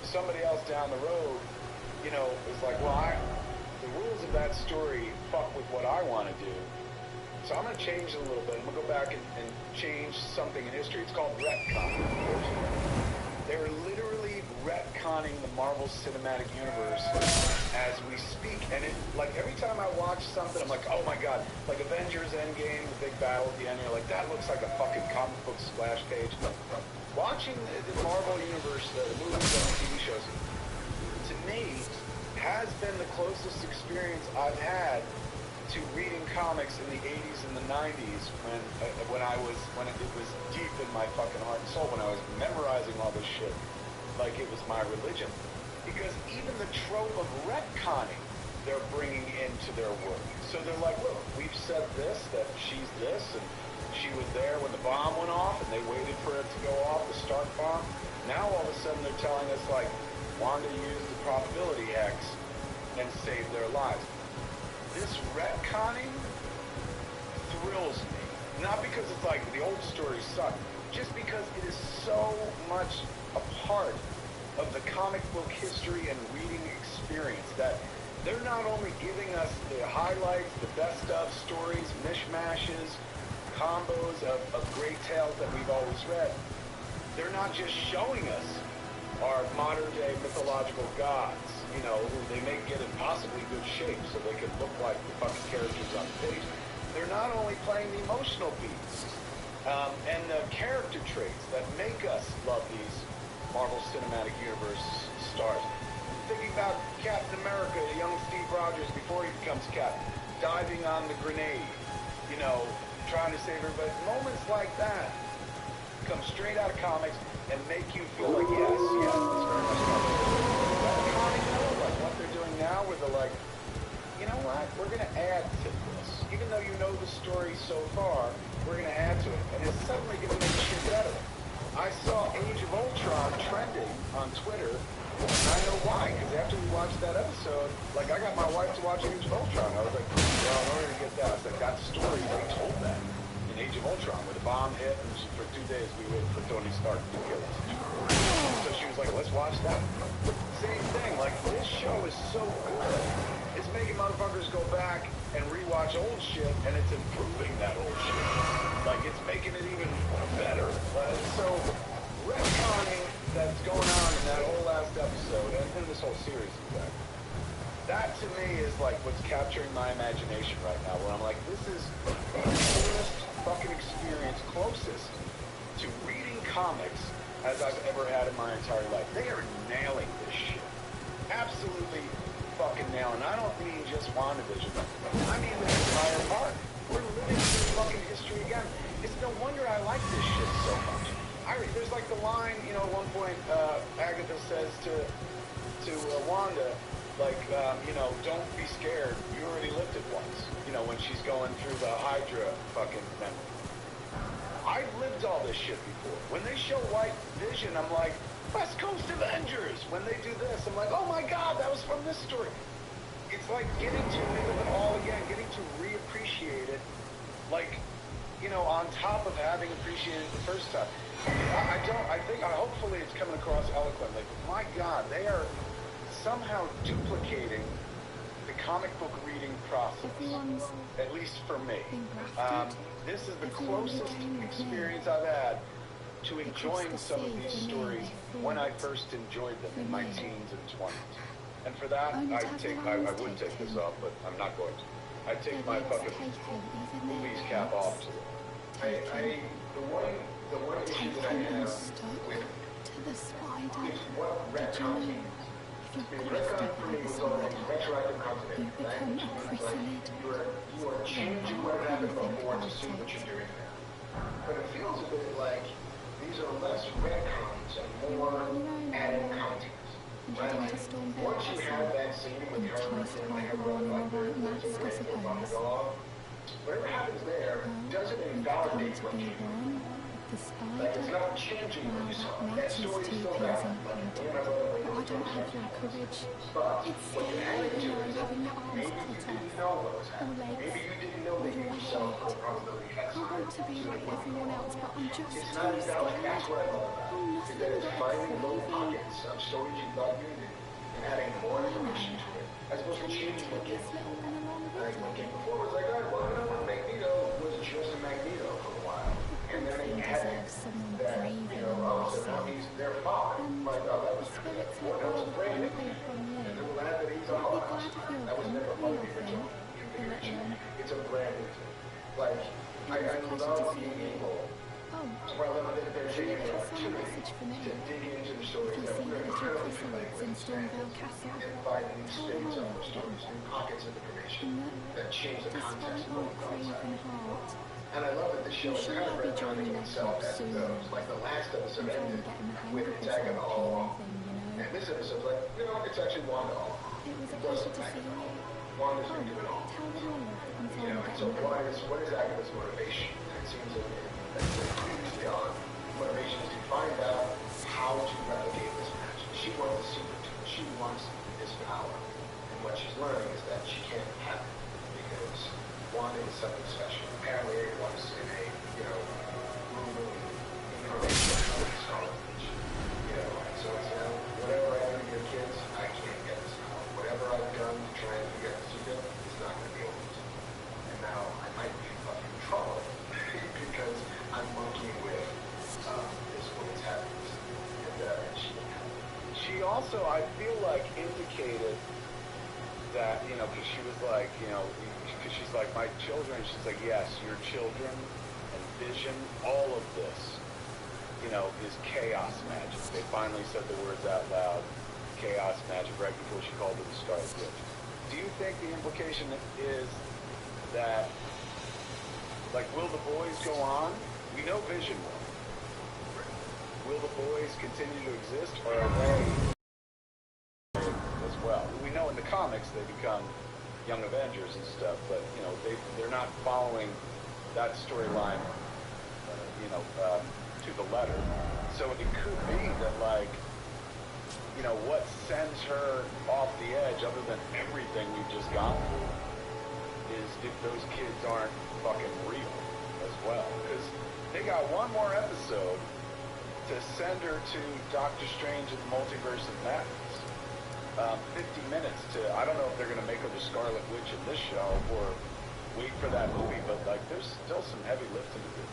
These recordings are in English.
somebody else down the road, you know, is like, well, the rules of that story fuck with what I want to do. So I'm going to change it a little bit. I'm going to go back and change something in history. It's called retconning, of course. They're literally retconning the Marvel Cinematic Universe as we speak. And it, like, every time I watch something, I'm like, oh my god. Like Avengers Endgame, the big battle at the end, you're like, that looks like a fucking comic book splash page. Watching the Marvel Universe, the movies and the TV shows, to me, has been the closest experience I've had to reading comics in the 80s and the 90s when it was deep in my fucking heart and soul, when I was memorizing all this shit like it was my religion. Because even the trope of retconning, they're bringing into their work. So they're like, look, we've said this, that she's this, and she was there when the bomb went off, and they waited for it to go off, the start bomb. Now all of a sudden they're telling us, like, Wanda used the probability X and saved their lives. This retconning thrills me. Not because it's like the old stories suck, just because it is so much a part of the comic book history and reading experience that they're not only giving us the highlights, the best of stories, mishmashes, combos of great tales that we've always read. They're not just showing us our modern day mythological gods, you know, who they may get in possibly good shape so they can look like the fucking characters on the page. They're not only playing the emotional beats and the character traits that make us love these Marvel Cinematic Universe stars. Thinking about Captain America, the young Steve Rogers before he becomes Cap, diving on the grenade, you know, trying to save everybody. Moments like that come straight out of comics and make you feel like, yes, it's very much comic. Like what they're doing now, where they're like, you know what, we're going to add to this. Even though you know the story so far, we're going to add to it. And it's suddenly going to make shit better. I saw Age of Ultron trending on Twitter, and I know why, because after we watched that episode, like, I got my wife to watch Age of Ultron. I was like, well, in order to get that, I was like, that story, they told that in Age of Ultron, where the bomb hit, and for 2 days we waited for Tony Stark to kill us. So she was like, let's watch that. Same thing, like, this show is so good. It's making motherfuckers go back and rewatch old shit, and it's improving that old shit. Like, it's making it even better. So, retconning that's going on in that whole last episode, and in this whole series, in fact, that to me is like what's capturing my imagination right now, where I'm like, this is the coolest fucking experience, closest to reading comics as I've ever had in my entire life. They are nailing this shit. Absolutely fucking nailing. I don't mean just WandaVision. I mean the entire arc. We're living through fucking history again. It's no wonder I like this shit so much. There's like the line, you know, at one point, Agatha says to Wanda, like, you know, don't be scared. You already lived it once. You know, when she's going through the Hydra fucking memory. I've lived all this shit before. When they show White Vision, I'm like, West Coast Avengers. When they do this, I'm like, oh my god, that was from this story. It's like getting to live it all again, getting to reappreciate it, like, you know, on top of having appreciated it the first time. Hopefully it's coming across eloquently. But my god, they are somehow duplicating the comic book reading process, at least for me. This is the closest experience I've had to enjoying some of these stories when I first enjoyed them in my teens and 20s. And for that, I would take this off, but I'm not going to. I take my fucking movies cap off to it. The one issue that I have with is what retcon means. Retcon for me was always retroactive continuity. You are changing what happened before to suit what you're doing now. But it feels a bit like these are less retcons and more added context. Right? Once you have that scene with her and whatever happens there doesn't invalidate what you do. Like, it's not changing what you saw. That story's still valid. Like, me and my brother went But I through don't have your courage. But It's what you scary, added to it is having your arms maybe you cut didn't off, know what was or happening. legs, Maybe you didn't know or that your yourself head. were probability had I want to be so like everyone else, but I'm just it's too not that scared. that's what I love about I'm it. Is that nothing it's but a finding little craving. pockets of stories you thought you knew and adding more information to it, as opposed to Can you changing what take came this before. little one along Like with what you? came before was like, all right, well, you know what, Magneto was just a Magneto for a while. And then they He added deserves someone that, brave you and know, oh, so now mercy. he's their father. And Like, oh, that the was never that spirits before. look That was rather a brand new friendly thing. from you. And they're glad that he's a Would be holocaust. glad of your That was never company, part of I the original think, the configuration. little one. It's a brand new thing. Like, It I was a pleasure to love see being you. able, Oh, well, they're can you taking the pass on a opportunity message for me? to dig into the If stories you that see we're the little incredibly familiar chrysalids with in as Stormvale fans Castle, and find new tell them spins I on love those them. stories, new pockets of information And that, that change the despite context of our what we thought was craven happening. heart, And I love that this show I'm is sure kind of I'll be retconning joining their itself club as it soon goes. enough. Like the last episode I'm finally ended getting the hang with of this Attack of whole the All healing Along. thing, you know. And this episode's like, you know, it's actually Wanda all along. It was a It pleasure wasn't to see Agatha all you. along. Wanda's Oh, been doing it all. tell them I love that I'm You finally know, and so getting that. what is Agatha's motivation? And it seems that that's previously on. Motivation is to find out how to replicate this magic. She wants a secret to it. She wants this power. And what she's learning is that she can't have it because Wanda is something special. Apparently it was in a, you know, moving incarnation of the Scarlet Witch. You know, and so it's now, whatever I do to your kids, I can't get this power. Whatever I've done to try and figure out the secret is not going to be able to. And now I might be in fucking trouble because I'm monkeying with this woman's happiness. And She also, I feel like, indicated that, you know, because she was like, you know, because she's like, my children, she's like, yes, your children and vision, all of this, you know, is chaos magic. They finally said the words out loud, chaos magic, right before she called it the Scarlet Witch. Do you think the implication is that, like, will the boys go on? We know Vision will. Will the boys continue to exist, or are they as well? We know in the comics they become Young Avengers and stuff, but, you know, they're not following that storyline, to the letter. So it could be that, like, you know, what sends her off the edge, other than everything we've just gone through, is if those kids aren't fucking real as well. Because they got one more episode to send her to Doctor Strange and the Multiverse of Madness. 50 minutes to, I don't know if they're going to make her the Scarlet Witch in this show or wait for that movie, but, like, there's still some heavy lifting to do.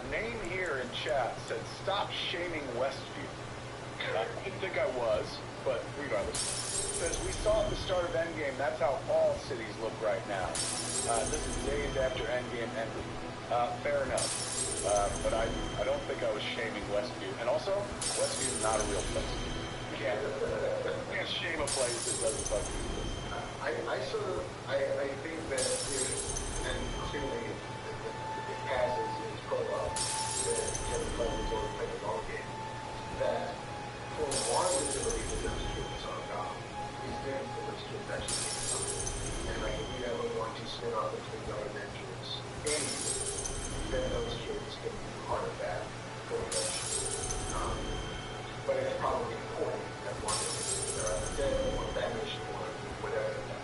Name here in chat said, stop shaming Westview. I didn't think I was, but regardless. Says, we saw at the start of Endgame, that's how all cities look right now. This is days after Endgame ended. Fair enough. But I don't think I was shaming Westview. And also, Westview is not a real place. You can't shame a place that doesn't fucking exist. I think that and clearly it passes in his prologue that Kevin Feige has already played a long game, that for Wanda's ability to those kids on God is different for those kids actually being on. And like if you ever want to spin off between Young Avengers and then those kids can be part of that co-production. But it's probably important that one of them are dead or vanished or whatever that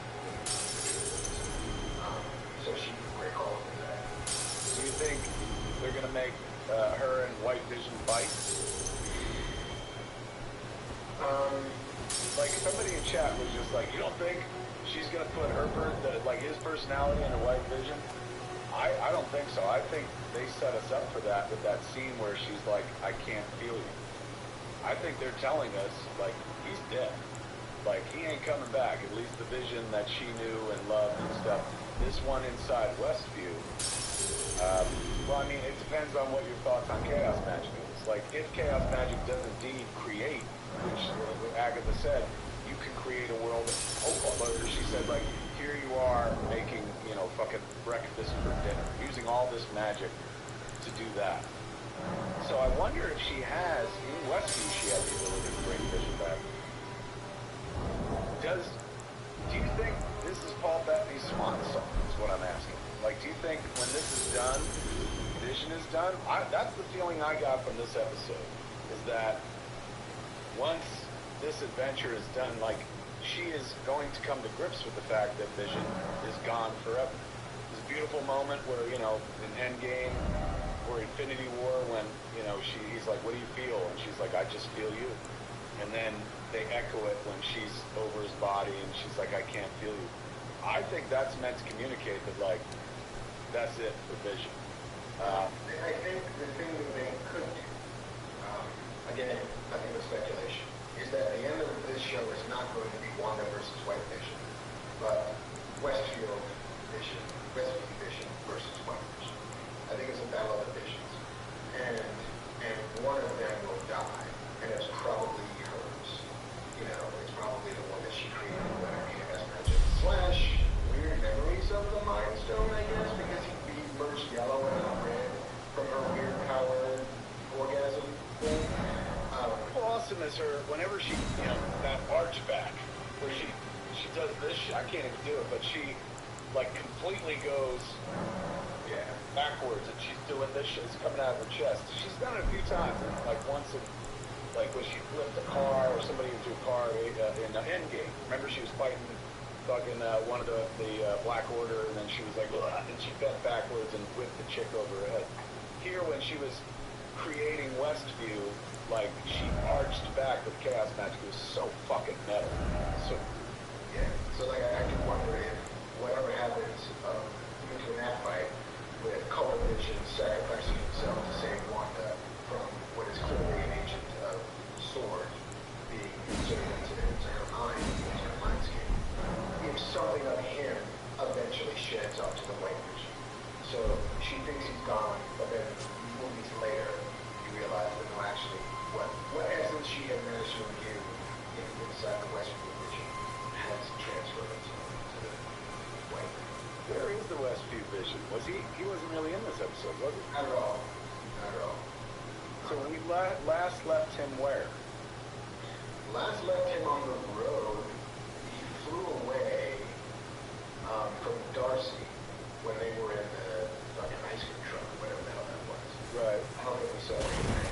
so she can break all of that. Do you think they're going to make her and White Vision fight? Like, somebody in chat was just like, you don't think she's going to put his personality into White Vision? I don't think so. I think they set us up for that with that scene where she's like, I can't feel you. I think they're telling us, like, he's dead. Like, he ain't coming back. At least the Vision that she knew and loved and stuff. This one inside Westview, well, I mean, it depends on what your thoughts on chaos magic is. Like, if chaos magic does indeed create, which Agatha said, you can create a world of hope. But she said, like, here you are making, you know, fucking breakfast for dinner, using all this magic to do that. So I wonder if she has, in Westview, she has the ability to bring Vision back. Do you think this is Paul Bettany's swan song, is what I'm asking. Like, do you think when this is done, Vision is done? That's the feeling thing I got from this episode is that once this adventure is done, like, she is going to come to grips with the fact that Vision is gone forever. There's a beautiful moment where, you know, in Endgame or Infinity War, when, you know, he's like, what do you feel? And she's like, I just feel you. And then they echo it when she's over his body and she's like, I can't feel you. I think that's meant to communicate that, like, that's it for Vision. I think the thing that they could do, again, nothing but speculation, is that the end of this show is not going to be Wanda versus White Vision, but Westview Vision versus White Vision. I think it's a battle of visions. And one of them will die, and it's probably hers. You know, it's probably the one that she created when her EMS magic / weird memories of the Mind Stone, I guess, because he merged yellow and not red from her weird power orgasm thing. Awesome is her, whenever she, you know, that arch back, where she does this, I can't even do it, but she, like, completely goes backwards, and she's doing this shit, it's coming out of her chest. She's done it a few times, and, like, once it, like, when she flipped a car, or somebody into a car in Endgame. Remember, she was fighting fucking one of the Black Order, and then she was like, ugh, and she bent backwards and whipped the chick over her head. Here, when she was creating Westview, like, she arched back with chaos magic. It was so fucking metal. So, yeah. So, like, I do wonder if whatever happens into that fight with Color Vision sacrificing himself to save Wanda from what is clearly an agent of S.W.O.R.D. being inserted into her mind, into her mindscape, if something of him eventually sheds up to the White Vision. So she thinks he's gone, but then movies later, you realize that no, actually, what essence she had managed to imbue inside the Westview Vision has transferred into the White Vision. where is the Westview Vision? Was he wasn't really in this episode, was he? Not at all. Not at all. So we last left him where? Last left him on the road. He flew away from Darcy when they were in the fucking ice cream truck, whatever the hell that was. Right. I don't think we saw anything.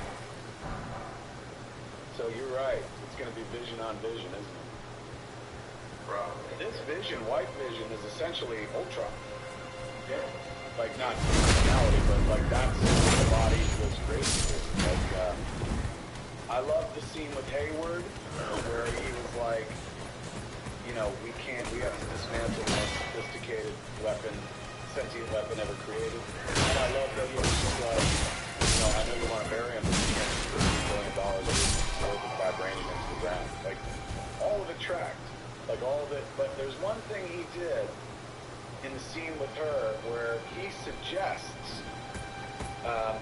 So you're right. It's going to be Vision on Vision, isn't it? Probably. This Vision, White Vision, is essentially Ultron. Yeah. Like, not personality, but, like, that's what the body was created for. Like, I love the scene with Hayward, where he was like, you know, we have to dismantle the most sophisticated weapon, sentient weapon ever created. And I love that he was just like, you know, I know you want to bury him, but you can't just put $1 billion worth of vibranium into the ground. Like, all of it tracked. Like, all of it. But there's one thing he did in the scene with her where he suggests,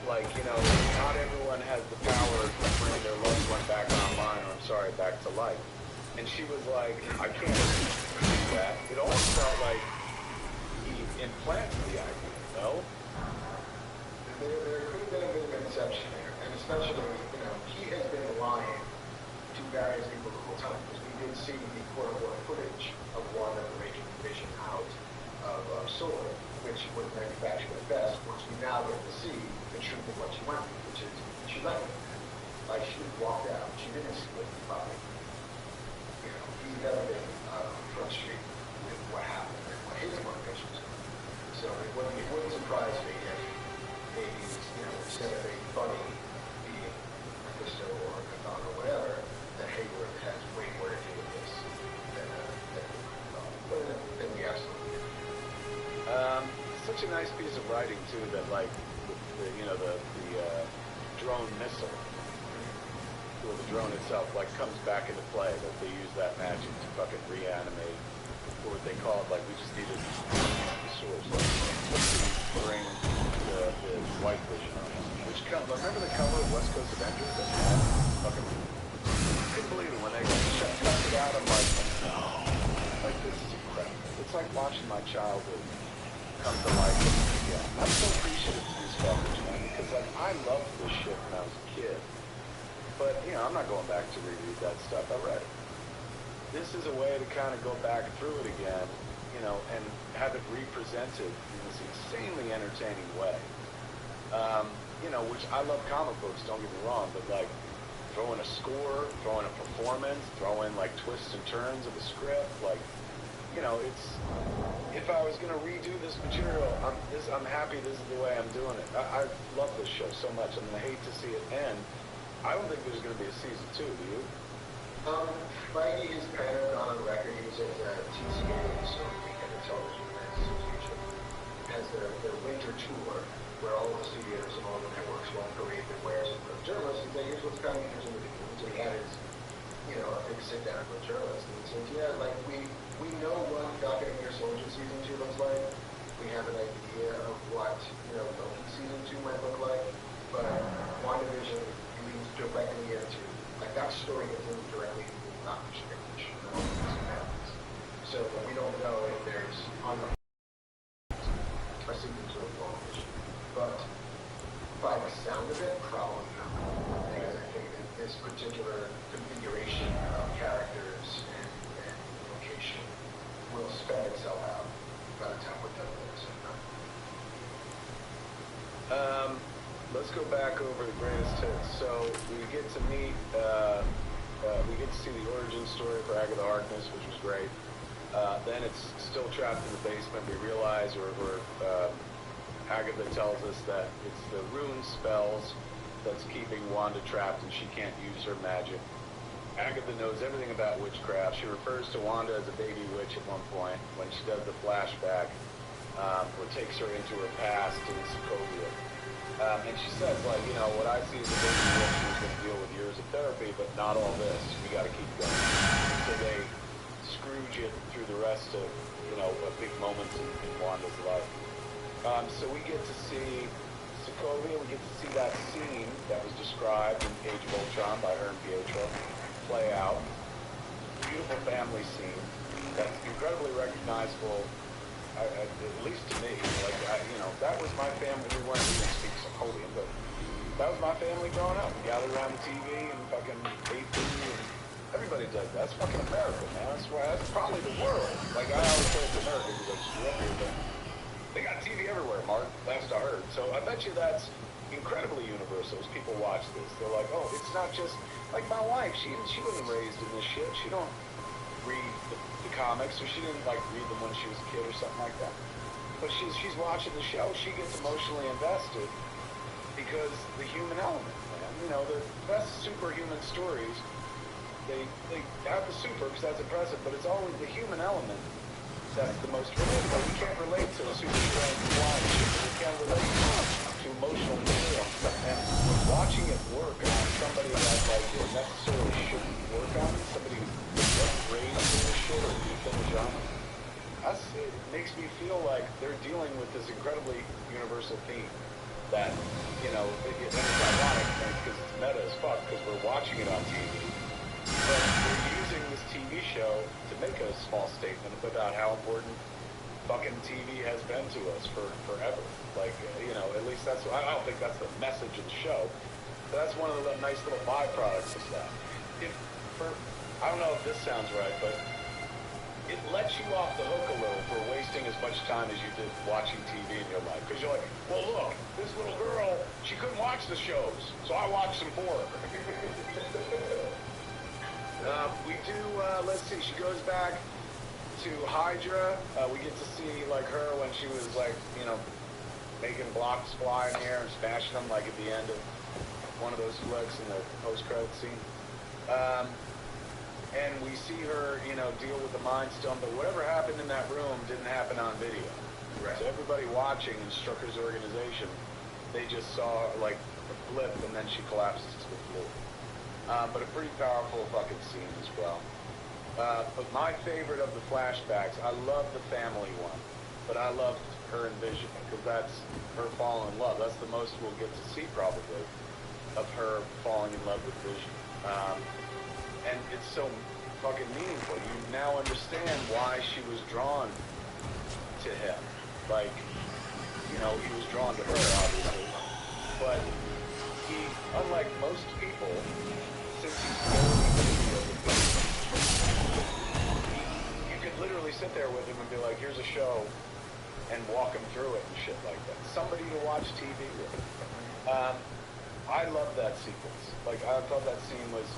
like, you know, not everyone has the power to bring their loved one back online, or I'm sorry, back to life. And she was like, I can't do that. It almost felt like he implanted the idea, no? There could have been a bit of inception there, and especially, you know, he has been lying to various people the whole time, because we did see the quote-unquote footage of Wanda breaking Vision out of S.W.O.R.D., which was manufactured at best, once we now get to see the truth of what she went through, which is she left him. Like, she walked out. She didn't split the body. You know, he's never been frustrated with what happened and what his motivations were. So it wouldn't surprise me if maybe, you know, instead of a bunny being Mephisto or Cthulhu or whatever, that Hayward has way more to do with this than we thought. But we absolutely do. Such a nice piece of writing too, that, like, the drone missile, or the drone itself, like, comes back into play, that they use that magic to fucking reanimate, or what they call it, like, we just needed the source, like, bring the White Vision on us. Which remember the cover of West Coast Avengers that had fucking, couldn't believe it when they cut it out. I'm like, no, like, this is incredible. It's like watching my childhood come to life. Yeah, I'm so appreciative of these fuckers, man, because, like, I loved this shit when I was a kid. But, you know, I'm not going back to reread that stuff. I read it. This is a way to kind of go back through it again, you know, and have it represented in this insanely entertaining way. you know, which I love comic books, don't get me wrong, but like throw in a score, throw in a performance, throw in like twists and turns of a script, like, you know, it's, if I was going to redo this material, I'm happy this is the way I'm doing it. I love this show so much. I'm going to hate to see it end. I don't think there's going to be a season 2, do you? Feige has kind of gone on record using TCA, so Independent Television Association, as their winter tour, where all the studios and all the networks will parade their wares in front of journalists and say, here's what's coming, here's what we're doing. So he had his, you know, a big sit down with journalists, and he said, yeah, like, we know what Falcon and Winter Soldier season 2 looks like. We have an idea of what, you know, Loki season 2 might look like, but WandaVision leads directly into, like, that story is linked directly into Doctor Strange. So we don't know if there's a season 2 of WandaVision, but by the sound of it, probably not. Because I think that this particular configuration of characters and location will spend itself out by the time we're done with this. Let's go back over the greatest hits. So we get to meet, we get to see the origin story for Agatha Harkness, which was great. Then it's still trapped in the basement. We realize, Agatha tells us that it's the rune spells that's keeping Wanda trapped and she can't use her magic. Agatha knows everything about witchcraft. She refers to Wanda as a baby witch at one point when she does the flashback, or takes her into her past in Sokovia. And she says, like, you know, what I see as a baby witch is going to deal with years of therapy, but not all this. We got to keep going. So they Scrooge it through the rest of, you know, big moments in Wanda's life. So we get to see Sokovia. We get to see that scene that was described in Age of Ultron by her and Pietro play out. Beautiful family scene that's incredibly recognizable, at least to me. Like, you know, that was my family. We weren't even speaking Sokovian, but that was my family growing up. We gathered around the TV and fucking ate food, and everybody does that. That's fucking America, man. That's probably the world. Like, I always say it's America because I just grew up here, but they got TV everywhere, Mark. Last I heard. So I bet you that's incredibly universal as people watch this. They're like, oh, it's not just like my wife. She wasn't raised in this shit. She don't read the comics, or she didn't like read them when she was a kid or something like that. But she's watching the show. She gets emotionally invested because the human element, man. You know, the best superhuman stories, they have the super because that's impressive, but it's always the human element that's the most relatable. We can't relate to a super strength flying ship. We can't relate to emotional material. And watching it work on somebody that like necessarily shouldn't work on it, somebody who wasn't raised in this shit or deep in the genre, it makes me feel like they're dealing with this incredibly universal theme that, you know, and it's ironic because it's meta as fuck because we're watching it on TV. But they're using this TV show to make a small statement about how important fucking TV has been to us forever. Like, you know, at least that's, I don't think that's the message of the show, but that's one of the nice little byproducts of that. I don't know if this sounds right, but it lets you off the hook a little for wasting as much time as you did watching TV in your life. Because you're like, well, look, this little girl, she couldn't watch the shows, so I watched them for her. We do, let's see, she goes back to Hydra. We get to see, like, her when she was, like, you know, making blocks fly in the air and smashing them, like, at the end of one of those flicks in the post-credit scene. And we see her, you know, deal with the Mind Stone, but whatever happened in that room didn't happen on video. Right. So everybody watching in Strucker's organization, they just saw, like, a blip, and then she collapses to the floor. But a pretty powerful fucking scene as well. But my favorite of the flashbacks, I love the family one, but I loved her and Vision, because that's her falling in love. That's the most we'll get to see, probably, of her falling in love with Vision. And it's so fucking meaningful. You now understand why she was drawn to him. Like, you know, he was drawn to her, obviously. But he, unlike most people, since he's you could literally sit there with him and be like, here's a show, and walk him through it and shit like that. Somebody to watch TV with. I love that sequence. Like, I thought that scene was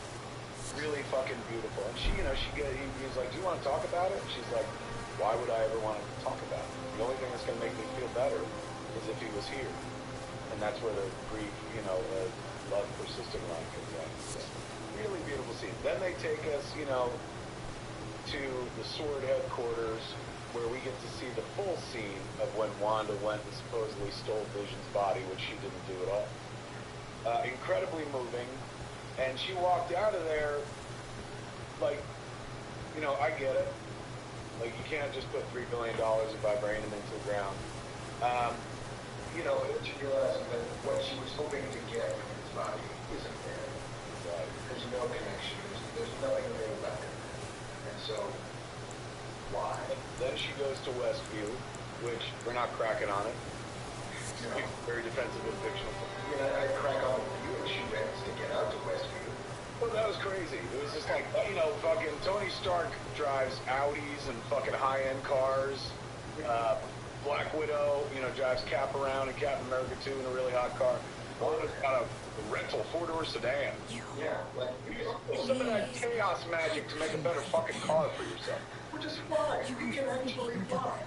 really fucking beautiful. And she, he was like, do you want to talk about it? And she's like, why would I ever want to talk about it? The only thing that's going to make me feel better is if he was here. And that's where the grief, love persisting line comes in. So, really beautiful scene. Then they take us, to the Sword headquarters, where we get to see the full scene of when Wanda went and supposedly stole Vision's body, which she didn't do at all. Incredibly moving, and she walked out of there like, I get it. Like, you can't just put $3 billion of vibranium into the ground. She realized that what she was hoping to get from his body isn't there. Right. There's no connection. There's nothing there left. And so, why? Then she goes to Westview, which we're not cracking on it. Very defensive and fictional. I crack on the view and she rents to get out to Westview. Well, that was crazy. It was just like, fucking Tony Stark drives Audis and fucking high-end cars. Black Widow, drives Cap around and Captain America too in a really hot car. Wanda's got a rental 4-door sedan. Yeah, like Use some of that chaos magic to make a better fucking car for yourself. which is fine. You can actually fly.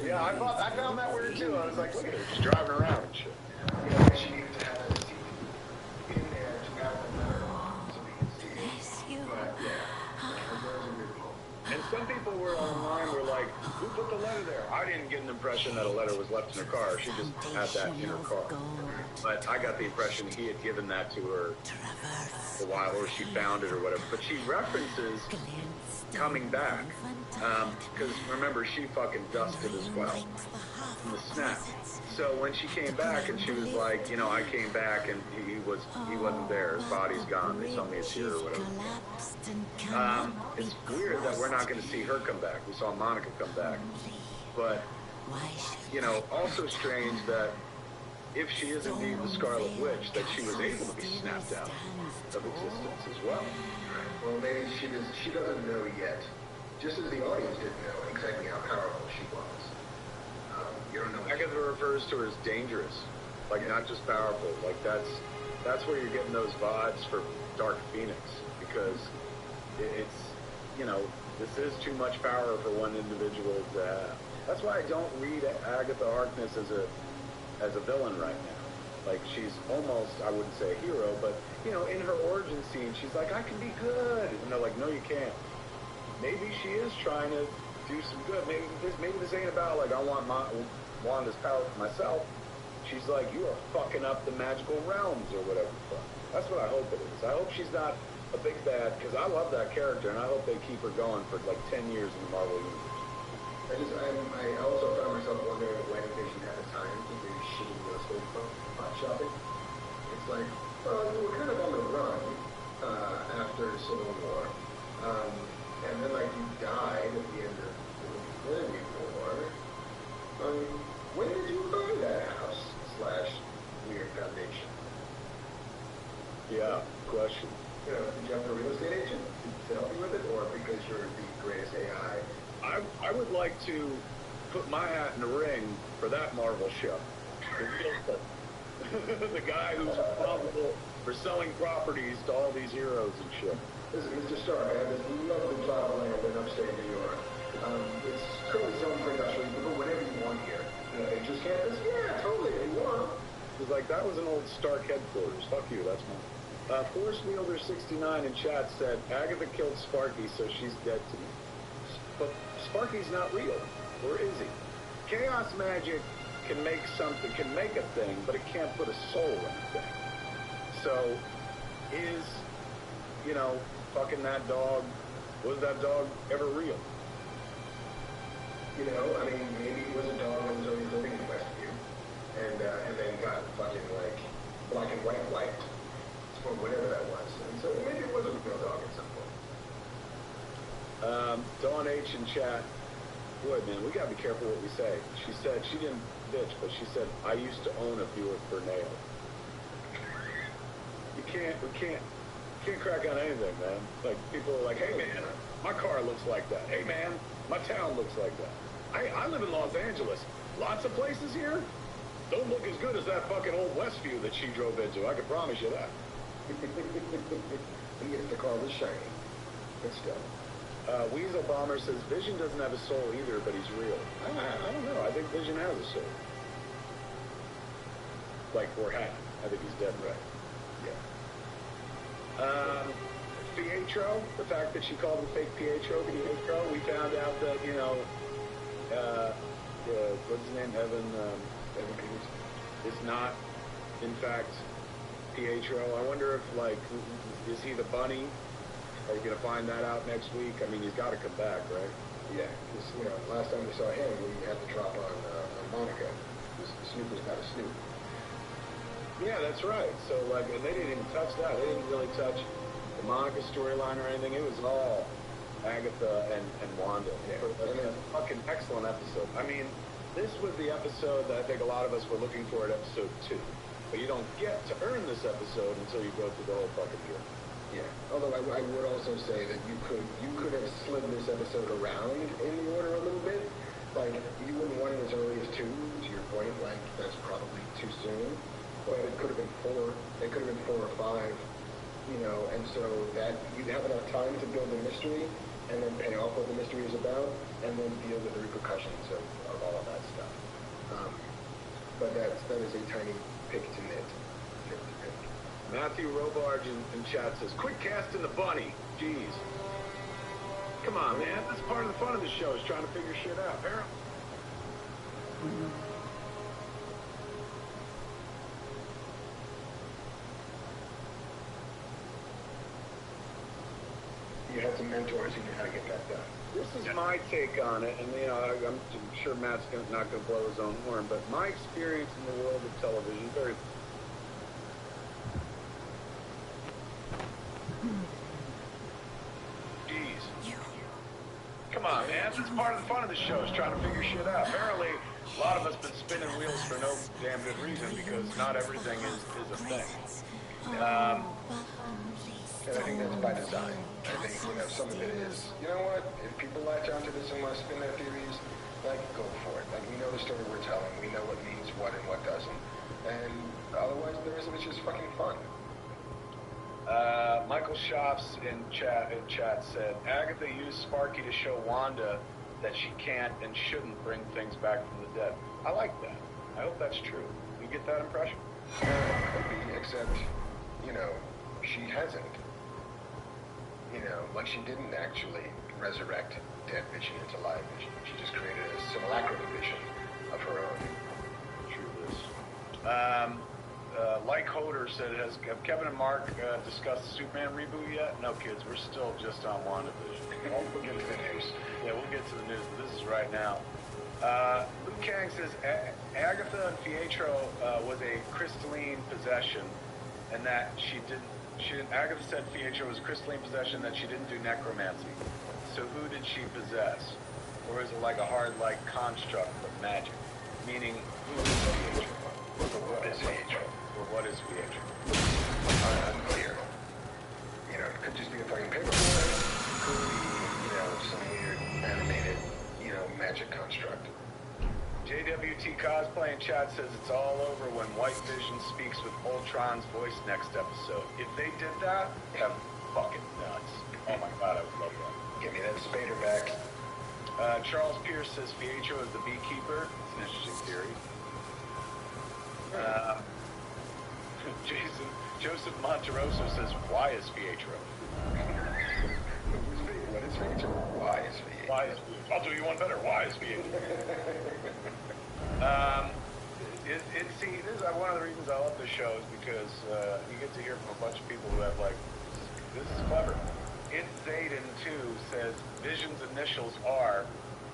Yeah, I found that weird too. I was like, look at her, just driving around and shit. She needed to have a seat in there to have the letter so we can see it. But yeah, it was a weird moment. And some people were online were like, who put the letter there? I didn't get an impression that a letter was left in her car. She just had that in her car. But I got the impression he had given that to her a while, or she found it or whatever. But she references coming back. Because remember, she fucking dusted as well in the snap. So when she came back and she was like, I came back and he wasn't there. His body's gone. They told me it's here or whatever. It's weird that we're not going to see her come back. We saw Monica come back. But, also strange that if she is indeed the Scarlet Witch, that she was able to be snapped out of existence as well. Well, maybe she doesn't know yet. Just as the audience didn't know exactly how powerful she was. You don't know. Agatha refers to her as dangerous, like not just powerful. Like that's where you're getting those vibes for Dark Phoenix, because it's this is too much power for one individual to have. That's why I don't read Agatha Harkness as a villain right now. Like, she's almost, I wouldn't say a hero, but in her origin scene, she's like, I can be good, and they're like, no, you can't. Maybe she is trying to do some good. Maybe this ain't about like I want Wanda's power for myself. She's like, you are fucking up the magical realms or whatever. That's what I hope it is. I hope she's not a big bad, because I love that character, and I hope they keep her going for like 10 years in the Marvel universe. I also found myself wondering when Vision had the time to do shitty real estate spot shopping. It's like, well, you were kind of on the run after Civil War. And then, like, you died at the end of the Infinity War. When did you buy that house / weird foundation? Yeah, question. Did you have a real estate agent to help you with it, or because you're the greatest AI? I would like to put my hat in the ring for that Marvel show. The guy who's responsible for selling properties to all these heroes and shit. Listen, Mr. Stark, I have this lovely plot of land in upstate New York. It's currently zoned for industrial. You can put whatever you want here. Interest campus? Yeah, totally, if you want. It was like, that was an old Stark headquarters. Fuck you, that's mine. Force Wielder 69 in chat said, Agatha killed Sparky, so she's dead to me. But Sparky's not real. Or is he? Chaos magic can make something, can make a thing, but it can't put a soul in a thing. So, is, fucking that dog, was that dog ever real? Maybe it was a dog that was always living in Westview, and then got fucking, like, black and white wiped, or whatever that was. And so maybe it was a real dog at some point. Dawn H in chat, boy, man, we gotta be careful what we say. She said, she didn't bitch, but she said, I used to own a Buick Bernal. We can't crack on anything, man. Like, people are like, hey, man, my car looks like that. Hey, man, my town looks like that. I live in Los Angeles. Lots of places here. don't look as good as that fucking old Westview that she drove into. I can promise you that. And yes, the car was shiny. But still. Weasel Bomber says Vision doesn't have a soul either, but he's real. I don't know. I think Vision has a soul. Like, or had. I think he's dead, right? Yeah. Pietro, the fact that she called him fake Pietro, we found out that, you know, what's his name, Evan Peters, is not, in fact, Pietro. I wonder if, like, is he the bunny? Are you going to find that out next week? I mean, he's got to come back, right? Yeah, because, you know, last time we saw him, we had the drop on Monica. Snoop was not a Snoop. Yeah, that's right. So, like, and they didn't even touch that. They didn't really touch the Monica storyline or anything. It was all Agatha and Wanda. Yeah. It was a fucking excellent episode. I mean, this was the episode that I think a lot of us were looking for at episode 2. But you don't get to earn this episode until you go through the whole fucking journey. Yeah. Although I would also say that you could have slid this episode around in the order a little bit. Like, you wouldn't want it as early as 2, to your point. Like, that's probably too soon. But it could have been 4. It could have been 4 or 5. You know, and so that you'd have enough time to build the mystery and then pay off what the mystery is about and then deal with the repercussions of all of that stuff. But that is a tiny pick to knit. Matthew Robarge in chat says, quit casting the bunny. Jeez. Come on, man. That's part of the fun of the show is trying to figure shit out. Apparently. You had some mentors who knew how to get that done. This is my take on it, and you know, I'm sure Matt's not going to blow his own horn, but my experience in the world of television, very... Jeez. Come on, man. This is part of the fun of the show is trying to figure shit out. Apparently, a lot of us been spinning wheels for no damn good reason because not everything is a thing. And I think that's by design. I think, you know, some of it is, you know what, if people latch onto this and want to spin their theories, like, go for it. Like, we know the story we're telling. We know what means what and what doesn't. And otherwise, the rest of it's just fucking fun. Michael Shops in chat said, Agatha used Sparky to show Wanda that she can't and shouldn't bring things back from the dead. I like that. I hope that's true. You get that impression? Could be, except, you know, she hasn't. You know, like she didn't actually resurrect dead Vision into live Vision. She just created a simulacrum of Vision of her own. True this. Like Hoder said, have Kevin and Mark discussed the Superman reboot yet? No, kids. We're still just on WandaVision. We'll get to the news. Yeah, we'll get to the news, but this is right now. Luke Kang says Agatha and Pietro was a crystalline possession, and that Agatha said Pietro was a crystalline possession, that she didn't do necromancy. So who did she possess? Or is it like a hard, like, construct of magic? Meaning, who is Pietro? What is Pietro? Or what is Pietro? Unclear. You know, it could just be a fucking paper boy. It could be, you know, some weird animated, you know, magic construct. JWT Cosplay in chat says it's all over when White Vision speaks with Ultron's voice next episode. If they did that, have fucking nuts. Oh my god, I would love that. Give me that Spader back. Charles Pierce says Pietro is the beekeeper. It's an interesting theory. Joseph Monteroso says, why is Pietro? What is Pietro? Why is Pietro? Why is Pietro? I'll do you one better. Why is Pietro? See, this is one of the reasons I love this show is because you get to hear from a bunch of people who have like, this is clever. It's Zayden too says Vision's initials are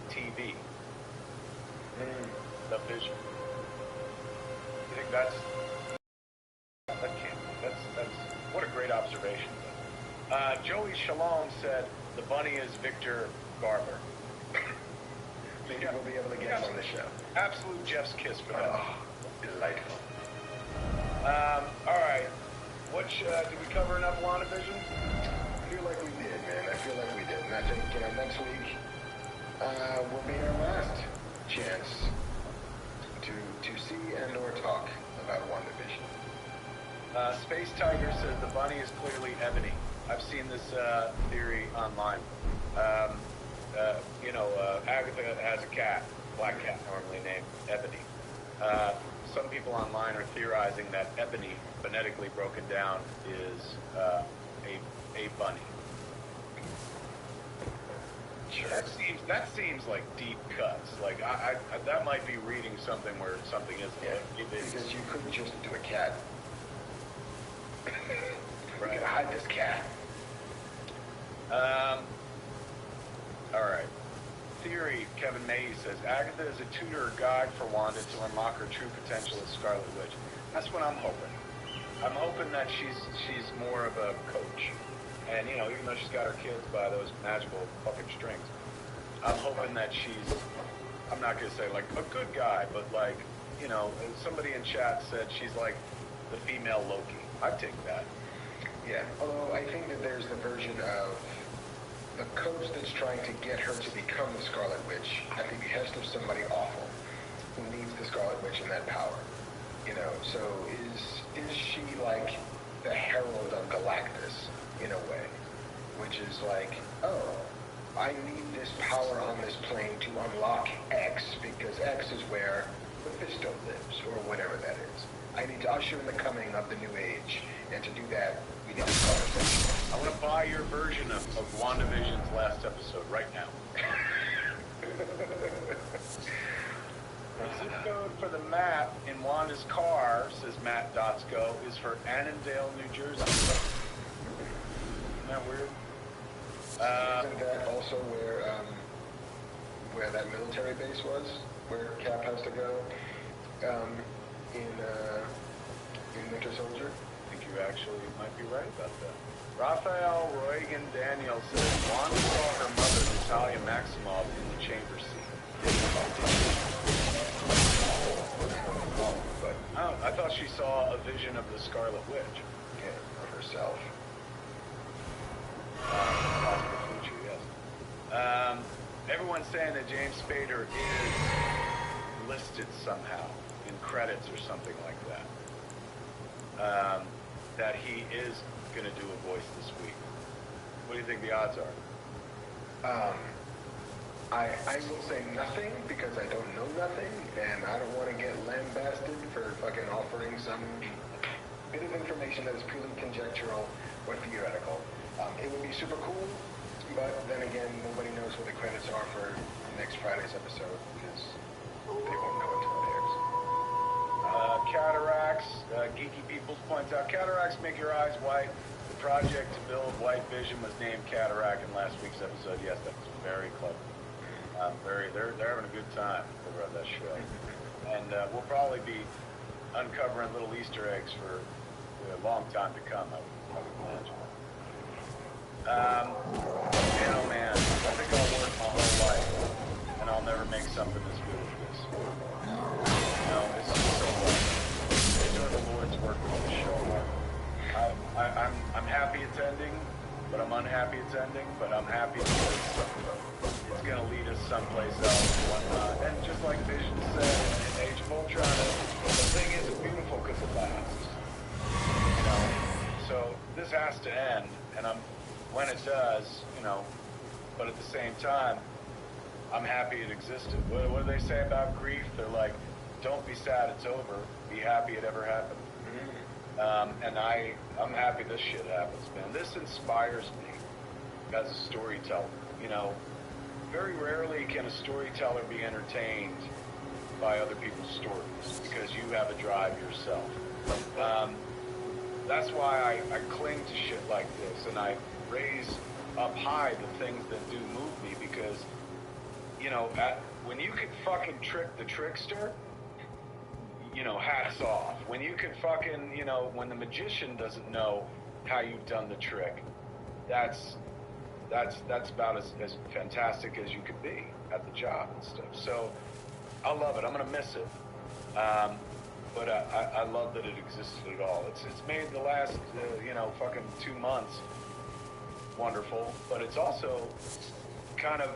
TV. The Vision. You think that's what a great observation. Joey Shalom said the bunny is Victor Garber. Maybe we'll be able to get him on the show. Absolute Jeff's kiss for that. Oh, delightful. All right. Did we cover enough WandaVision? I feel like we did, man. I feel like we did. And I think, you know, next week will be our last chance to to see and or talk about WandaVision? Space Tiger says the bunny is clearly Ebony. I've seen this theory online. Agatha has a cat, black cat, normally named Ebony. Some people online are theorizing that Ebony, phonetically broken down, is a bunny. Sure. That seems like deep cuts. Like I that might be reading something where something isn't. Yeah, Like, because you couldn't just do a cat. Right. You gotta hide this cat. All right. Theory, Kevin May says, Agatha is a tutor or guide for Wanda to unlock her true potential as Scarlet Witch. That's what I'm hoping. I'm hoping that she's more of a coach. And, even though she's got her kids by those magical fucking strings, I'm hoping that she's, I'm not going to say, like, a good guy, but, like, somebody in chat said she's like the female Loki. I'd take that. Yeah, although I think that there's the version of the coach that's trying to get her to become the Scarlet Witch at the behest of somebody awful who needs the Scarlet Witch and that power. So is she like the herald of Galactus in a way? Which is like, oh, I need this power on this plane to unlock X because X is where Mephisto lives, or whatever that is. I need to usher in the coming of the new age, and to do that, we need this conversation. I want to buy your version of WandaVision's last episode right now. The zip code for the map in Wanda's car, says Matt Dotsko, is for Annandale, New Jersey. Isn't that weird? Isn't that also where that military base was, where Cap has to go in Winter Soldier? I think you actually might be right about that. Raphael Roygan Daniel says Wanda saw her mother, Natalia Maximoff, in the chamber scene. But I thought she saw a vision of the Scarlet Witch. Yeah, of herself. Possible future, yes. Everyone's saying that James Spader is listed somehow in credits or something like that. That he is going to do a voice this week. What do you think the odds are? I will say nothing because I don't know nothing, and I don't want to get lambasted for fucking offering some bit of information that is purely conjectural or theoretical. It would be super cool, but then again, nobody knows what the credits are for next Friday's episode because they won't know until it airs. Cataracts, Geeky Peoples points out, cataracts make your eyes white. The project to build white vision was named Cataract in last week's episode. Yes, that was very clever. They're having a good time over at that show. And we'll probably be uncovering little Easter eggs for a long time to come, I would imagine. Man, I think I'll work my whole life, and I'll never make something as good as this. It's just so much. It's doing the Lord's work with the show. I'm happy it's ending, but I'm unhappy it's ending, but I'm happy because it's going to lead us someplace else and whatnot. And just like Vision said in Age of Ultron, the thing isn't beautiful because it lasts. So this has to end, and when it does, but at the same time, I'm happy it existed. What do they say about grief? They're like, don't be sad it's over. Be happy it ever happened. And I'm happy this shit happens, man. This inspires me as a storyteller. Very rarely can a storyteller be entertained by other people's stories because you have a drive yourself. That's why I cling to shit like this, and I raise up high the things that do move me because, when you can fucking trick the trickster, hats off. When you can fucking, when the magician doesn't know how you've done the trick, that's about as fantastic as you could be at the job and stuff. So I love it. I'm gonna miss it. But I love that it existed at all. It's made the last, fucking 2 months wonderful, but it's also kind of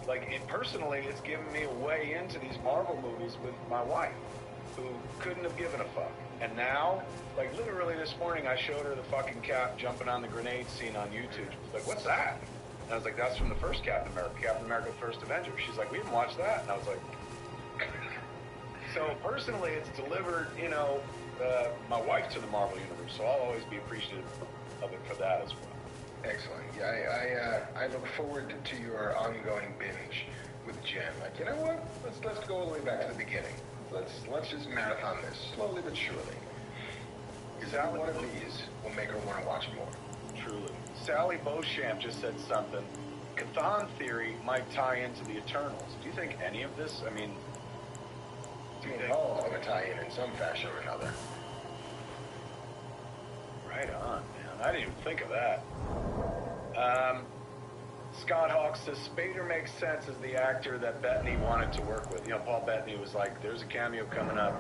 like, personally, it's given me a way into these Marvel movies with my wife. who couldn't have given a fuck. And now, like literally this morning, I showed her the fucking Cap jumping on the grenade scene on YouTube. She's like, what's that? And I was like, that's from the first Captain America First Avenger. She's like, we didn't watch that. And I was like, so personally, it's delivered, you know, my wife to the Marvel Universe, so I'll always be appreciative of it for that as well. Excellent. Yeah, I look forward to your ongoing binge with Jen. Like, you know what? Let's go all the way back to the beginning. Let's just marathon this slowly but surely. Is that one of these will make her want to watch more? Truly. Sally Beauchamp just said something. Chthon theory might tie into the Eternals. Do you think any of this? I mean, all going to tie in some fashion or another. Right on, man. I didn't even think of that. Scott Hawk says Spader makes sense as the actor that Bettany wanted to work with. You know, Paul Bettany was like, there's a cameo coming up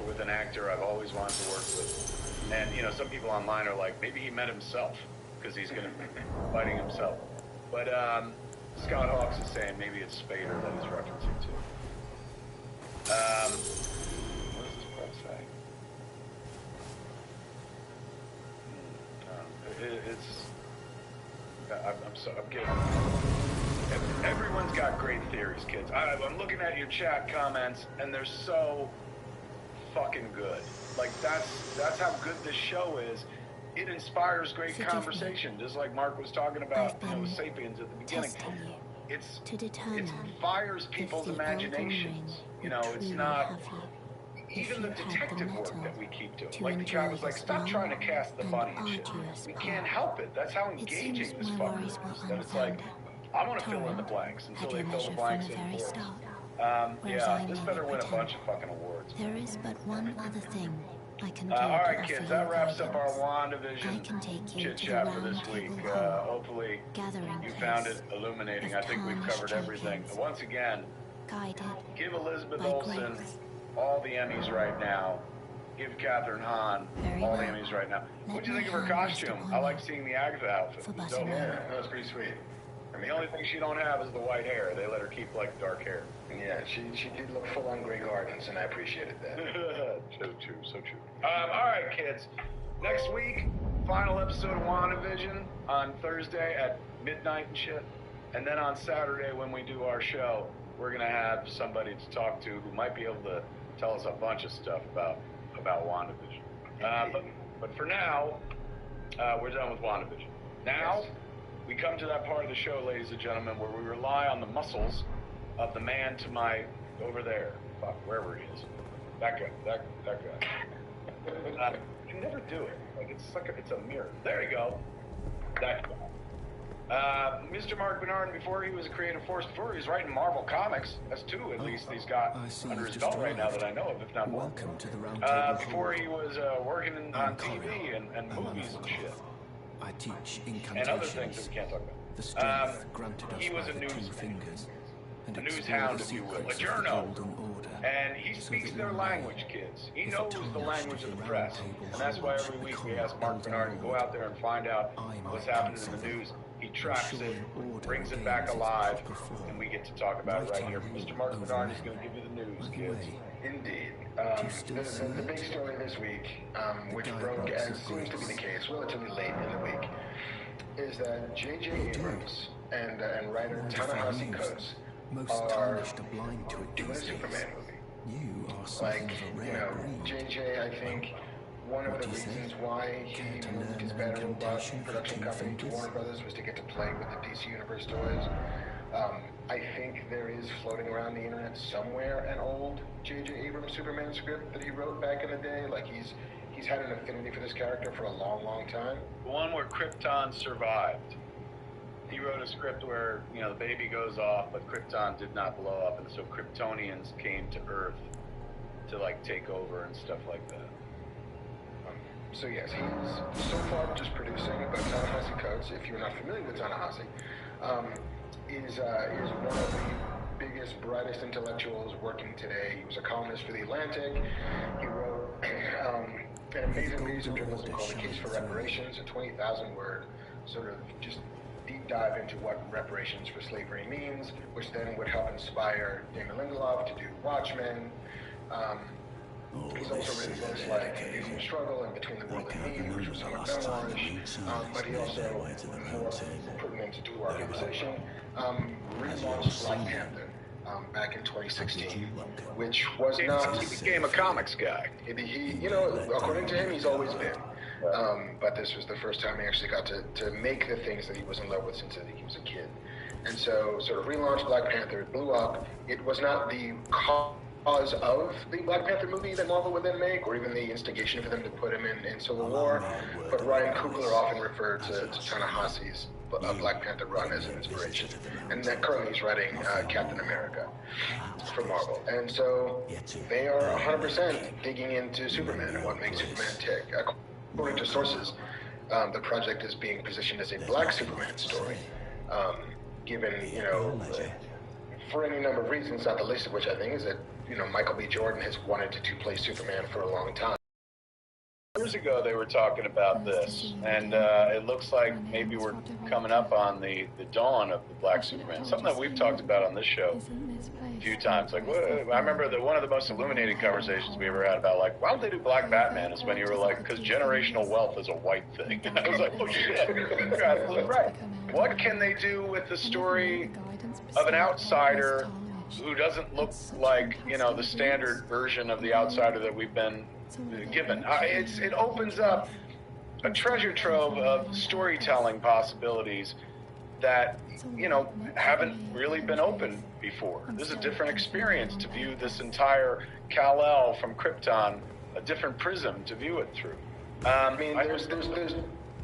with an actor I've always wanted to work with. And, you know, some people online are like, maybe he met himself because he's going to be fighting himself. But Scott Hawks is saying maybe it's Spader that he's referencing to. What does this part say? I'm getting. Everyone's got great theories, kids. I'm looking at your chat comments, and they're so fucking good. Like that's how good this show is. It inspires great conversation, just like Mark was talking about, you know, with Sapiens at the beginning. It fires people's imaginations. You know, it's not. Even the detective work that we keep doing. Like the guy was like, stop trying to cast the bunny and shit. We can't help it. That's how engaging this fucker is. That it's like, I want to fill in the blanks until they fill the blanks in for us. Yeah, this better win a bunch of fucking awards. There is but one other thing I can do. All right, kids, that wraps up our WandaVision chit-chat for this week. Hopefully you found it illuminating. I think we've covered everything. Once again, give Elizabeth Olsen all the Emmys right now. Give Catherine Hahn all the Emmys right now. What'd you think of her costume? I like seeing the Agatha outfit. So, yeah, that was pretty sweet. I mean, the only thing she don't have is the white hair. They let her keep, like, dark hair. Yeah, she did look full on Grey Gardens, and I appreciated that. So true, so true. All right, kids. Next week, final episode of WandaVision on Thursday at midnight and shit. And then on Saturday when we do our show, we're going to have somebody to talk to who might be able to tell us a bunch of stuff about WandaVision. But for now, we're done with WandaVision. Now, yes, we come to that part of the show, ladies and gentlemen, where we rely on the muscles of the man to my over there. Fuck, wherever he is. That guy. That guy. You never do it. Like it's a mirror. There you go. That guy. Mr. Mark Bernard, before he was a creative force, before he was writing Marvel Comics, that's two at least he's got under his belt right now that I know of, if not more. Welcome to the round before he was working on TV and movies and shit. I teach incantations. And other things that we can't talk about. The strength granted us he was by a the news fingers, a news hound, if you will, a journo. And he speaks their language, kids. He knows the language of the press. And that's why every week we ask Mark Bernard to go out there and find out what's happening in the news. He tracks it, brings it back alive, and we get to talk about it right here. Mr. Mark Bernard is going to give you the news, kids. Indeed. The big story this week, which broke, as seems to be the case, relatively late in the week, is that J.J. Abrams and writer Ta-Nehisi Coates are doing a Superman movie. You are like, you know, J.J., I think, one of the reasons why he moved his Battle Robot production company to Warner Brothers was to get to play with the DC Universe toys. I think there is floating around the internet somewhere an old J.J. Abrams Superman script that he wrote back in the day. Like he's had an affinity for this character for a long, long time. The one where Krypton survived. He wrote a script where, you know, the baby goes off, but Krypton did not blow up, and so Kryptonians came to Earth to, like, take over and stuff like that. So yes, he's so far just producing, but Ta-Nehisi Coates, if you're not familiar with Ta-Nehisi, is one of the biggest, brightest intellectuals working today. He was a columnist for The Atlantic. He wrote an amazing piece of journalism called The Case for Reparations, a 20,000-word sort of just deep dive into what reparations for slavery means, which then would help inspire Damon Lindelof to do Watchmen. He's also written books like Age of Struggle and Between the World and Me, which were somewhat memoirish, but he also, more pertinent to our conversation, relaunched Black Panther back in 2016, which was not... He became a comics guy. He, according to him, he's always been. But this was the first time he actually got to make the things that he was in love with since he was a kid. And so sort of relaunched Black Panther, it blew up. It was not the cause of the Black Panther movie that Marvel would then make, or even the instigation for them to put him in Civil War. But Ryan Coogler often referred to Ta-Nehisi's Black Panther run as an inspiration. And that currently he's writing Captain America for Marvel. And so they are 100% digging into Superman and what makes Superman tick. According to sources, the project is being positioned as a Black Superman story. Given, for any number of reasons, not the least of which I think is that, Michael B. Jordan has wanted to play Superman for a long time. Years ago, they were talking about this, and it looks like maybe we're coming up on the dawn of the Black Superman. Something that we've talked about on this show a few times. Like, I remember that one of the most illuminating conversations we ever had about, like, why don't they do Black Batman? Is when you were like, because generational wealth is a white thing. And I was like, oh shit, you're absolutely right. What can they do with the story of an outsider who doesn't look like, the standard version of the outsider that we've been given? It opens up a treasure trove of storytelling possibilities that, haven't really been opened before. This is a different experience to view this entire Kal-El from Krypton, a different prism to view it through.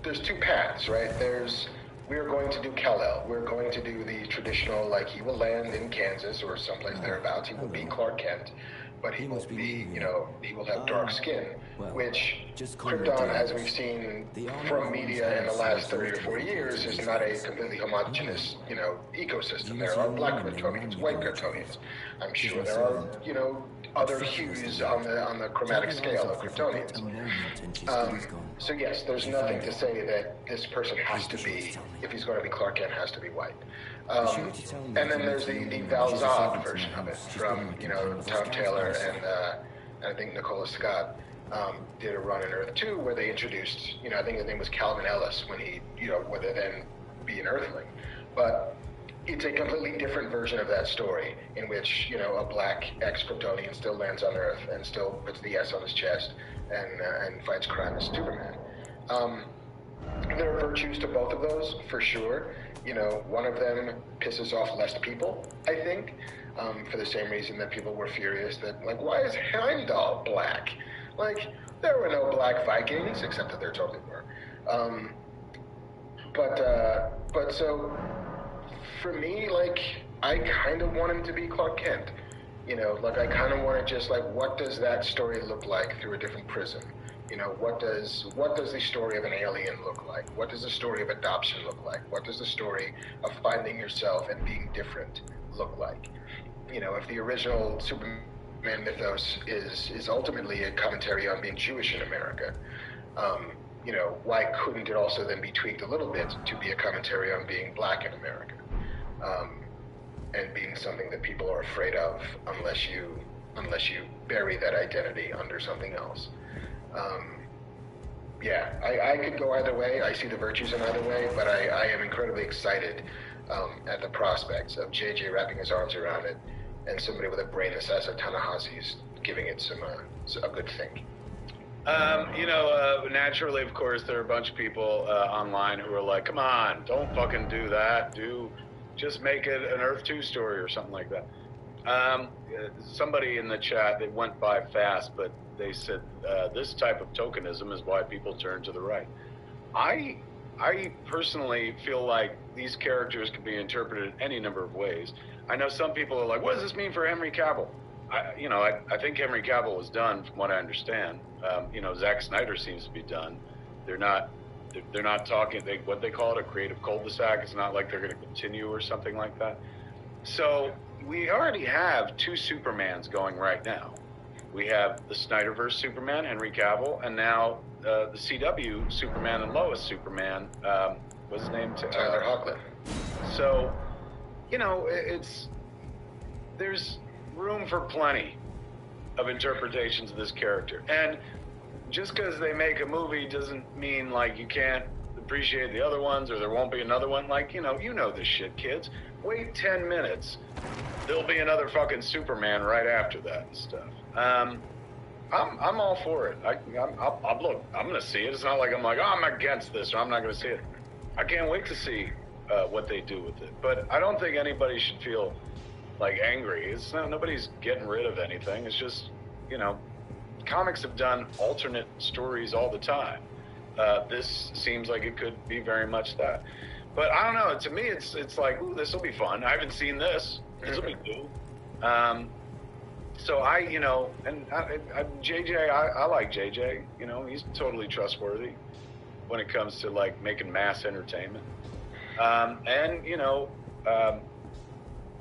There's two paths, right? We're going to do Kal-El. We're going to do the traditional, like, he will land in Kansas or someplace thereabouts. He will be Clark Kent, but he will be, he will have dark skin, which Krypton, as we've seen from media in the last 30 or 40 years, is not a completely homogeneous, ecosystem. There are Black Kryptonians, white Kryptonians. I'm sure there are, other hues on the chromatic scale of Kryptonians. So yes, there's nothing to say that this person has to be, if he's going to be Clark Kent, has to be white. And then there's the Val Zod version of it from, Tom Taylor and I think Nicola Scott did a run in Earth 2 where they introduced, I think his name was Calvin Ellis when he, would then be an Earthling. But it's a completely different version of that story in which, a Black ex-Kryptonian still lands on Earth and still puts the S on his chest and fights crime as Superman. There are virtues to both of those, for sure. One of them pisses off less people, I think, for the same reason that people were furious that, like, why is Heimdall black? Like, there were no Black Vikings, except that there totally were. But so, for me, like, I kind of want him to be Clark Kent. I kind of want to just, like, what does that story look like through a different prism? What does the story of an alien look like? What does the story of adoption look like? What does the story of finding yourself and being different look like? If the original Superman mythos is ultimately a commentary on being Jewish in America, why couldn't it also then be tweaked a little bit to be a commentary on being Black in America? And being something that people are afraid of unless you bury that identity under something else. I could go either way. I see the virtues in either way, but I am incredibly excited at the prospects of JJ wrapping his arms around it and somebody with a brain the size of Ta-Nehisi's giving it a good think. Naturally, of course, there are a bunch of people online who are like, come on, don't fucking do that. Just make it an Earth 2 story or something like that. Somebody in the chat, it went by fast, but they said this type of tokenism is why people turn to the right. I personally feel like these characters can be interpreted any number of ways. I know some people are like, what does this mean for Henry Cavill? I think Henry Cavill was done, from what I understand. Zack Snyder seems to be done. They're not talking, what they call it, a creative cul-de-sac. It's not like they're going to continue or something like that. So we already have two Supermans going right now. We have the Snyderverse Superman, Henry Cavill, and now the CW Superman and Lois Superman, what's his name? Tyler Hoechlin. So, there's room for plenty of interpretations of this character. And just because they make a movie doesn't mean like you can't appreciate the other ones or there won't be another one. Like, you know this shit, kids. Wait 10 minutes. There'll be another fucking Superman right after that and stuff. I'm all for it. Look, I'm going to see it. It's not like I'm like, oh, I'm against this or I'm not going to see it. I can't wait to see what they do with it. But I don't think anybody should feel like angry. Nobody's getting rid of anything. It's just, comics have done alternate stories all the time. This seems like it could be very much that. But I don't know. To me, it's like, ooh, this will be fun. I haven't seen this. This will be cool. So JJ, I like JJ. He's totally trustworthy when it comes to like making mass entertainment. How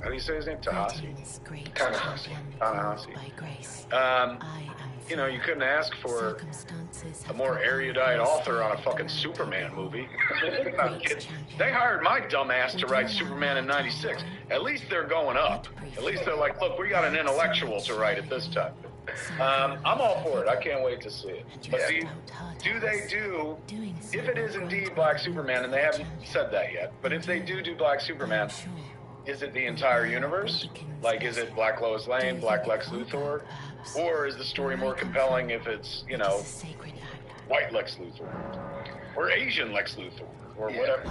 do you say his name? Ta-Nehisi. You couldn't ask for a more erudite author on a fucking Superman movie. They hired my dumbass to write Superman in '96. At least they're going up. At least they're like, look, we got an intellectual to write it this time. I'm all for it. I can't wait to see it. But if it is indeed Black Superman, and they haven't said that yet, but if they do Black Superman, is it the entire universe? Like, is it Black Lois Lane, Black Lex Luthor? Or is the story more compelling if it's, white Lex Luthor? Or Asian Lex Luthor? Or whatever?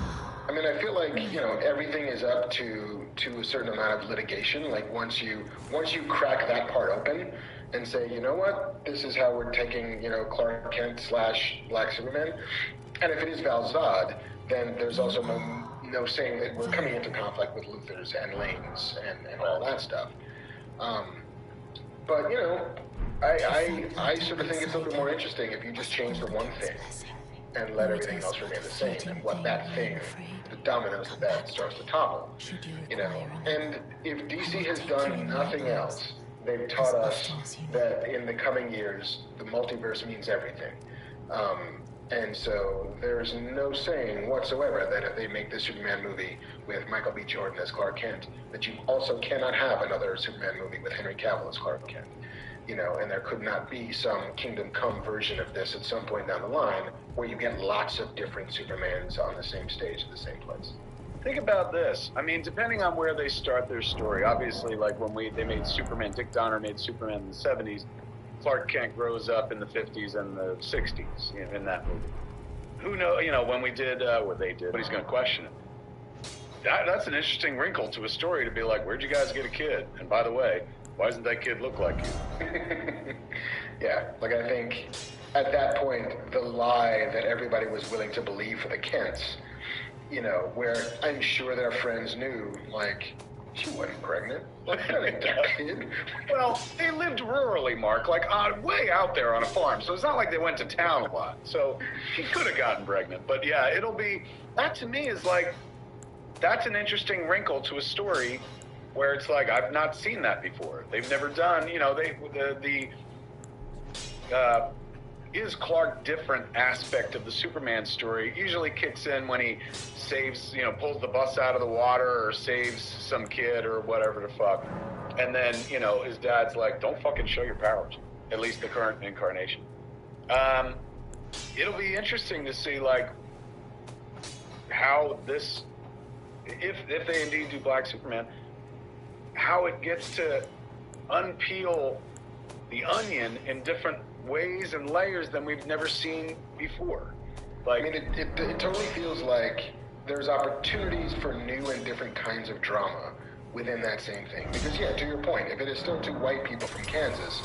I mean, I feel like, everything is up to a certain amount of litigation. Like, once you crack that part open and say, you know what, this is how we're taking, Clark Kent / Black Superman. And if it is Val Zod, then there's also no saying that we're coming into conflict with Luthor's and Lane's and all that stuff. But, I sort of think it's a little bit more interesting if you just change the one thing and let everything else remain the same, and what that thing, the dominoes that starts to topple, And if DC has done nothing else, they've taught us that in the coming years, the multiverse means everything. And so there's no saying whatsoever that if they make this Superman movie with Michael B. Jordan as Clark Kent, that you also cannot have another Superman movie with Henry Cavill as Clark Kent. And there could not be some Kingdom Come version of this at some point down the line where you get lots of different Supermans on the same stage at the same place. Think about this. I mean, depending on where they start their story, obviously, like when they made Superman, Dick Donner made Superman in the 70s, Clark Kent grows up in the 50s and the 60s in that movie. Who knows, when we did what they did, nobody's going to question it. That's an interesting wrinkle to a story to be like, where'd you guys get a kid? And by the way, why doesn't that kid look like you? Yeah, like I think at that point, the lie that everybody was willing to believe for the Kents, where I'm sure their friends knew, like, she wasn't pregnant. Like, that ain't that kid. Well, they lived rurally, Mark, like way out there on a farm. So it's not like they went to town a lot. So she could have gotten pregnant. But yeah, that to me is like, that's an interesting wrinkle to a story where it's like, I've not seen that before. They've never done, is Clark different aspect of the Superman story usually kicks in when he saves, pulls the bus out of the water or saves some kid or whatever the fuck. And then, his dad's like, don't fucking show your powers, at least the current incarnation. It'll be interesting to see, like, how this, if they indeed do Black Superman, how it gets to unpeel the onion in different ways and layers than we've never seen before. Like, I mean, it totally feels like there's opportunities for new and different kinds of drama within that same thing. Because, yeah, to your point, if it is still two white people from Kansas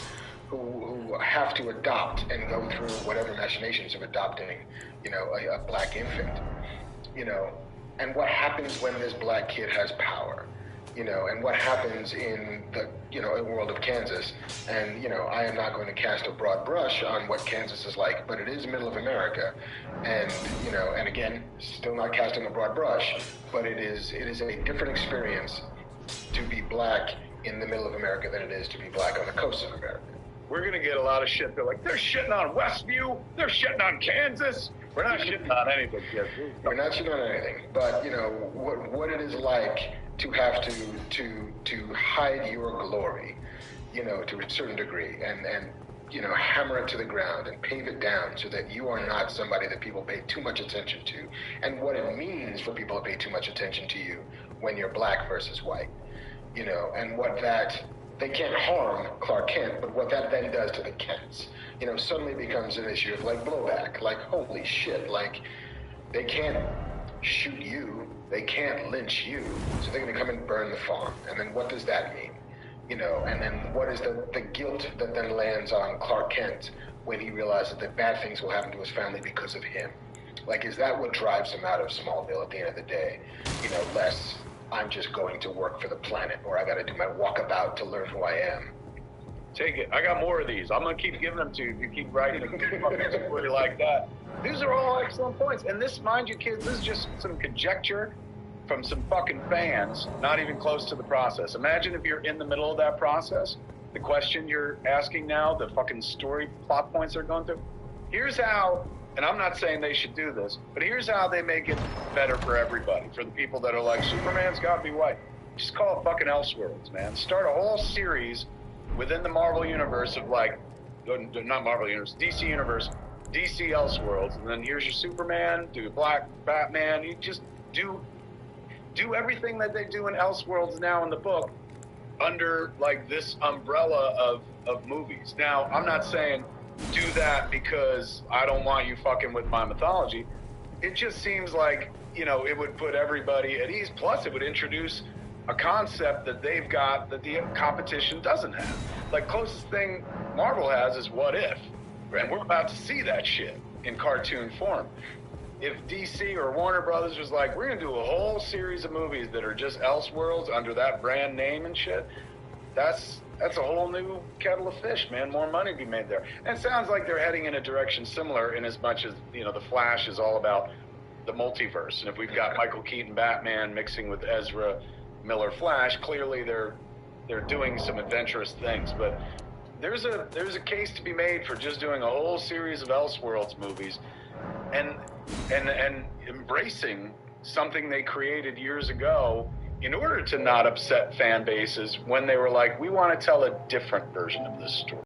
who have to adopt and go through whatever machinations of adopting, a black infant, and what happens when this black kid has power, and what happens in the, a world of Kansas. And, I am not going to cast a broad brush on what Kansas is like, but it is middle of America. And, and again, still not casting a broad brush, but it is a different experience to be black in the middle of America than it is to be black on the coast of America. We're going to get a lot of shit. They're like, they're shitting on Westview. They're shitting on Kansas. We're not shitting on anything yet. We're not shitting on anything. But, what it is like to have to hide your glory, to a certain degree, and hammer it to the ground and pave it down so that you are not somebody that people pay too much attention to, and what it means for people to pay too much attention to you when you're black versus white, and what that, they can't harm Clark Kent, but what that then does to the Kents, suddenly becomes an issue of like blowback, like holy shit, like they can't shoot you, they can't lynch you, so they're gonna come and burn the farm, and then what does that mean? And then what is the guilt that then lands on Clark Kent when he realizes that bad things will happen to his family because of him? Like, is that what drives him out of Smallville at the end of the day? Less, I'm just going to work for the planet, or I gotta do my walkabout to learn who I am. Take it. I got more of these. I'm gonna keep giving them to you if you keep writing them story like that. These are all excellent points. And this, mind you, kids, this is just some conjecture from some fucking fans, not even close to the process. Imagine if you're in the middle of that process, the question you're asking now, the fucking story plot points they're going through. Here's how, and I'm not saying they should do this, but here's how they make it better for everybody. For the people that are like, Superman's gotta be white. Just call it fucking Elseworlds, man. Start a whole series within the Marvel Universe of like, not Marvel Universe, DC Universe, DC Elseworlds, and then here's your Superman, do Black Batman, you just do everything that they do in Elseworlds now in the book under like this umbrella of movies. Now, I'm not saying do that because I don't want you fucking with my mythology. It just seems like, it would put everybody at ease. Plus, it would introduce a concept that they've got that the competition doesn't have. Like, closest thing Marvel has is What If? And we're about to see that shit in cartoon form. If DC or Warner Brothers was like, we're gonna do a whole series of movies that are just Elseworlds under that brand name and shit, that's a whole new kettle of fish, man. More money to be made there. And it sounds like they're heading in a direction similar in as much as, The Flash is all about the multiverse. And if we've got Michael Keaton Batman mixing with Ezra Miller Flash, clearly they're doing some adventurous things. But there's a case to be made for just doing a whole series of Elseworlds movies and embracing something they created years ago in order to not upset fan bases when they were like, we want to tell a different version of this story.